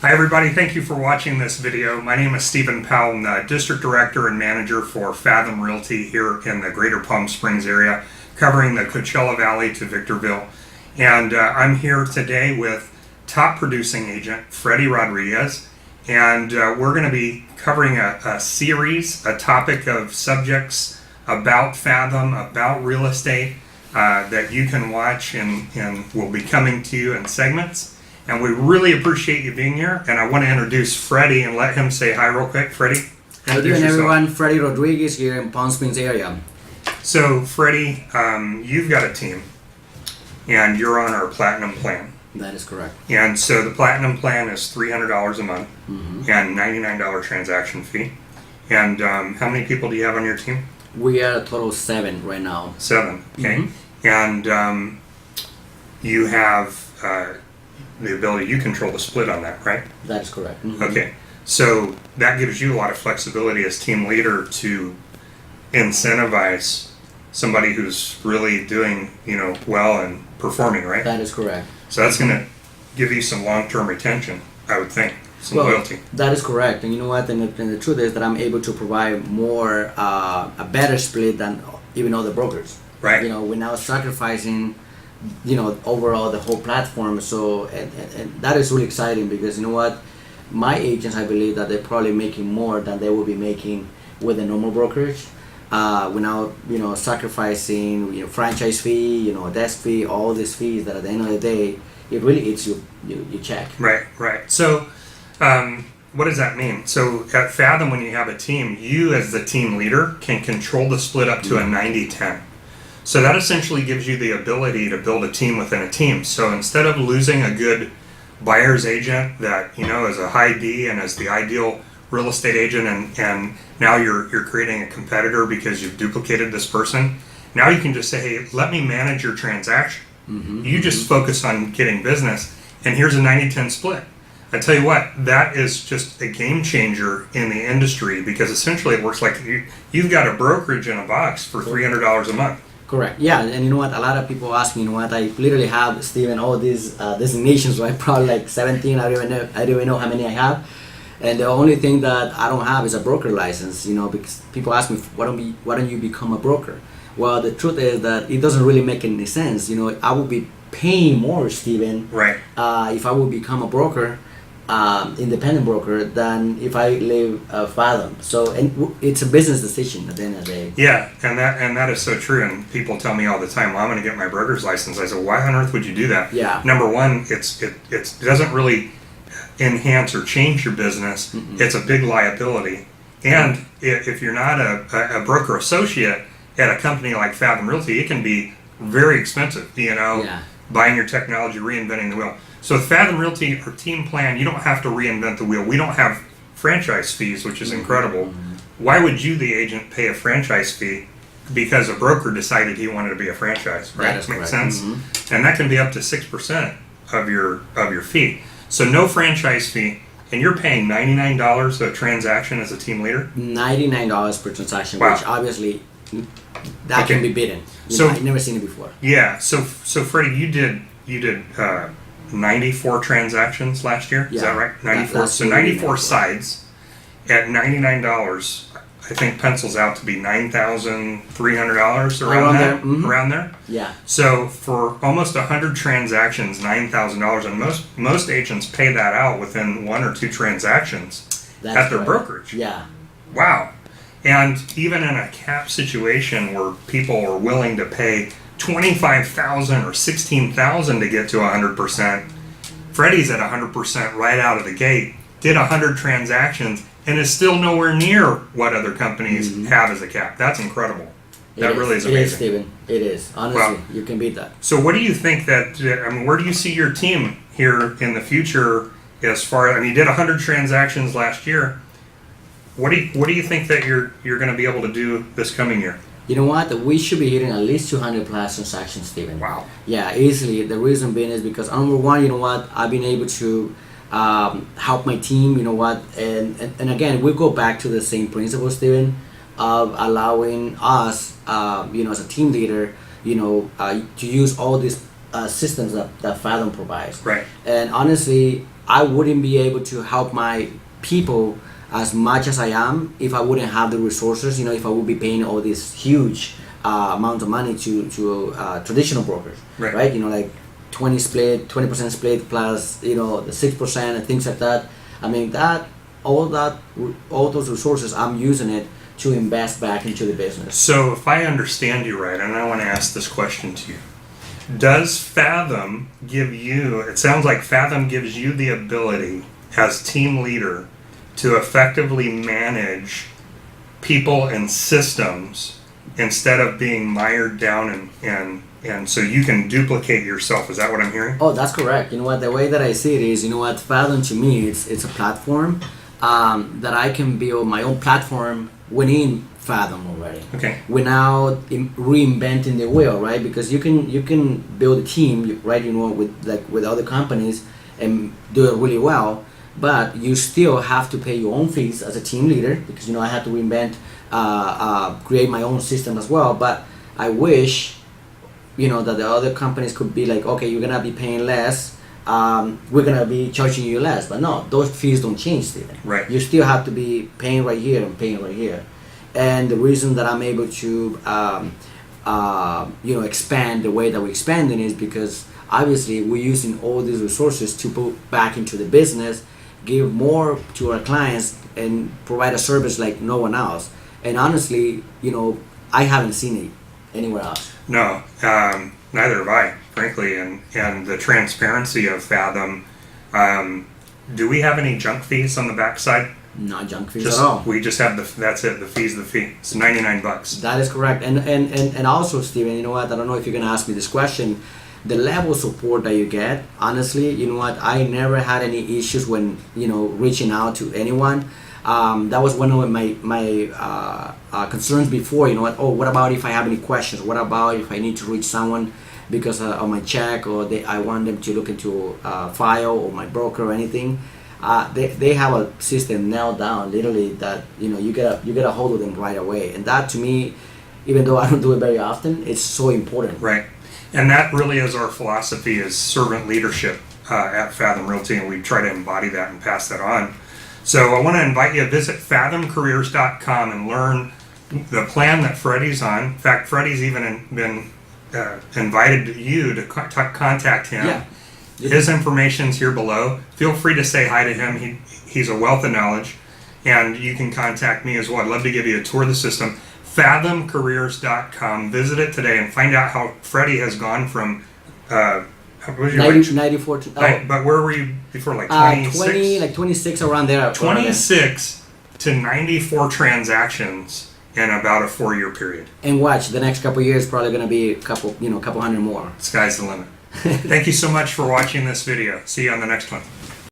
Hi everybody, thank you for watching this video. My name is Stephen Powell, I'm the District Director and Manager for Fathom Realty here in the Greater Palm Springs area, covering the Coachella Valley to Victorville. And I'm here today with top producing agent, Fredy Rodriguez, and we're going to be covering a series, a topic of subjects about Fathom, about real estate that you can watch and will be coming to you in segments. And we really appreciate you being here. And I want to introduce Fredy and let him say hi real quick. Fredy, how you doing, everyone? Fredy Rodriguez here in Palm Springs area. So, Fredy, you've got a team, and you're on our Platinum plan. That is correct. And so the Platinum plan is $300 a month and $99 transaction fee. And how many people do you have on your team? We are a total of 7 right now. 7, okay. And you have the ability, you control the split on that, right? That's correct. Okay, so that gives you a lot of flexibility as team leader to incentivize somebody who's really doing, well and performing, right? That is correct. So that's going to give you some long-term retention, I would think, some loyalty. That is correct. And you know what? And the truth is that I'm able to provide more, a better split than even other brokers. Right. We're now sacrificing overall the whole platform. So and that is really exciting because you know what, my agents, I believe that they're probably making more than they will be making with a normal brokerage. We're now sacrificing franchise fee, desk fee, all these fees that at the end of the day it really eats you check. Right. So what does that mean? So at Fathom, when you have a team, you as the team leader can control the split up to a 90-10. So that essentially gives you the ability to build a team within a team. So instead of losing a good buyer's agent that is a high D and is the ideal real estate agent, and now you're creating a competitor because you've duplicated this person, now you can just say, hey, let me manage your transaction. You just focus on getting business, and here's a 90-10 split. I tell you what, that is just a game changer in the industry because essentially it works like you've got a brokerage in a box for $300 a month. Correct. Yeah, and you know what? A lot of people ask me, I literally have, Steven, all these designations, right? Probably like 17. I don't even know how many I have. And the only thing that I don't have is a broker license. Because people ask me, why don't you become a broker? Well, the truth is that it doesn't really make any sense. I would be paying more, Steven, right? If I would become a broker, independent broker, than if I live Fathom. So, and it's a business decision at the end of the day. Yeah, and that is so true. And people tell me all the time, well, I'm going to get my broker's license. I said, why on earth would you do that? Yeah. Number one, it doesn't really enhance or change your business. It's a big liability. And if you're not a broker associate at a company like Fathom Realty, it can be very expensive, buying your technology, reinventing the wheel. So with Fathom Realty, our team plan, you don't have to reinvent the wheel. We don't have franchise fees, which is incredible. Why would you, the agent, pay a franchise fee because a broker decided he wanted to be a franchise, right? That Makes correct. sense? And that can be up to 6% of your fee. So no franchise fee, and you're paying $99 a transaction as a team leader? $99 per transaction, wow. Which obviously that can be beaten. I've never seen it before. Yeah, so Fredy, you did 94 transactions last year, is that right? 94. So 94 sides at $99, I think pencils out to be $9,300 around there. Yeah. So for almost 100 transactions, $9,000, and most agents pay that out within 1 or 2 transactions at their brokerage. Yeah. Wow. And even in a cap situation where people are willing to pay $25,000 or $16,000 to get to 100%, Fredy's at 100% right out of the gate, did 100 transactions, and is still nowhere near what other companies have as a cap. That's incredible. That really is amazing. It is, Steven. It is. Honestly, you can beat that. So what do you think where do you see your team here in the future as far, you did 100 transactions last year. What do you think that you're going to be able to do this coming year? You know what? We should be hitting at least 200 plus transactions, Steven. Wow. Yeah, easily. The reason being is because number one, I've been able to help my team. And again, we go back to the same principle, Steven, of allowing us, as a team leader, to use all these systems that Fathom provides. Right. And honestly, I wouldn't be able to help my people as much as I am if I wouldn't have the resources. If I would be paying all this huge amount of money to traditional brokers, right? Like 20% split plus the 6% and things like that. I mean all those resources, I'm using it to invest back into the business. So if I understand you right, and I want to ask this question to you, does Fathom give you, it sounds like Fathom gives you the ability as team leader to effectively manage people and systems instead of being mired down and so you can duplicate yourself. Is that what I'm hearing? Oh, that's correct. You know what, the way that I see it is, Fathom to me, it's a platform that I can build my own platform within Fathom already. Okay. Without reinventing the wheel, right? Because you can build a team, right? With other companies and do it really well, but you still have to pay your own fees as a team leader because I had to reinvent, create my own system as well. But I wish, that the other companies could be like, okay, you're gonna be paying less. We're gonna be charging you less, but no, those fees don't change, Steven. Right. You still have to be paying right here and paying right here. And the reason that I'm able to, expand the way that we're expanding is because obviously we're using all these resources to put back into the business, give more to our clients, and provide a service like no one else. And honestly, I haven't seen it anywhere else. No, neither have I, frankly. And the transparency of Fathom. Do we have any junk fees on the backside? Not junk fees at all. We just have that's it. The fee's the fee. It's $99. That is correct. And also, Steven, you know what? I don't know if you're gonna ask me this question. The level of support that you get, honestly, you know what? I never had any issues when reaching out to anyone. That was one of my concerns before. Oh, what about if I have any questions? What about if I need to reach someone because of my check, or I want them to look into a file or my broker or anything? They have a system nailed down, literally, that you get a hold of them right away. And that, to me, even though I don't do it very often, it's so important. Right. And that really is our philosophy, is servant leadership at Fathom Realty, and we try to embody that and pass that on. So I want to invite you to visit fathomcareers.com and learn the plan that Fredy's on. In fact, Fredy's even been invited you to contact him. Yeah. His information's here below. Feel free to say hi to him. He's a wealth of knowledge, and you can contact me as well. I'd love to give you a tour of the system. Fathomcareers.com. Visit it today and find out how Fredy has gone from 94 to but where were you before? Like 26? 26 around there. 26 to 94 transactions in about a 4-year period. And watch, the next couple of years probably going to be a couple hundred more. Sky's the limit. Thank you so much for watching this video. See you on the next one.